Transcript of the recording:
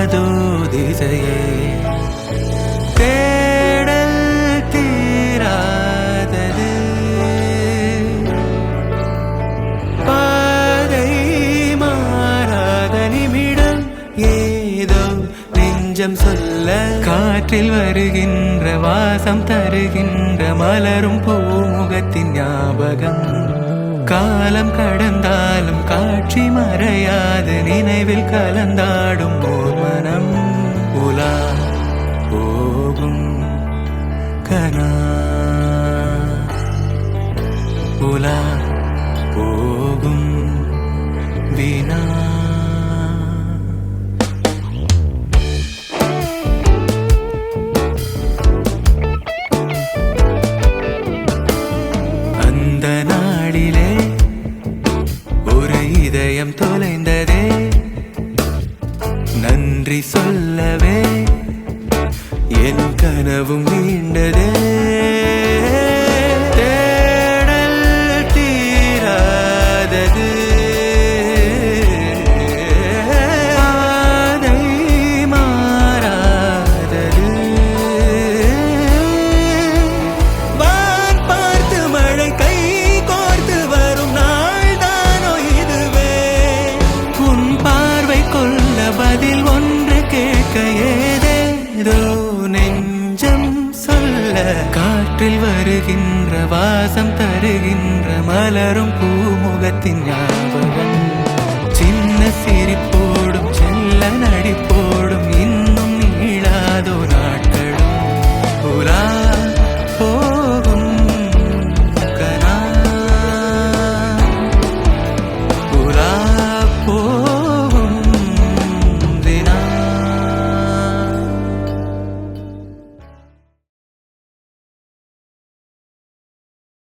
காணாதோ திசையே தேடல் தீராதது பாதை மாறாத நிமிடம் ஏதோ நெஞ்சம் சொல்ல காற்றில் வருகின்ற வாசம் தருகின்ற மலரும் பூமுகத்தின் ஞாபகம் காலம் கடந்தாலும் காட்சி மறையாது நினைவில் கலந்தாடும் ஓர் மனம் உலா போகும் கனா உலா போகும் வினா அந்த நாளிலே ஒரு இதயம் தொலைந்ததே நன்றி சொல்லவே என் கனவும் நீண்டதே தேடல் தீராதது பாதை மாறாதது வான் பார்த்து மழை கை கோர்த்து வரும் நாள் தானோ இதுவே உன் பார்வை கொள்ள பதில் ஒன்று கேட்க ஏதேதோ நெஞ்சம் சொல்ல காற்றில் வருகின்ற வாசம் தருகின்ற மலரும் பூ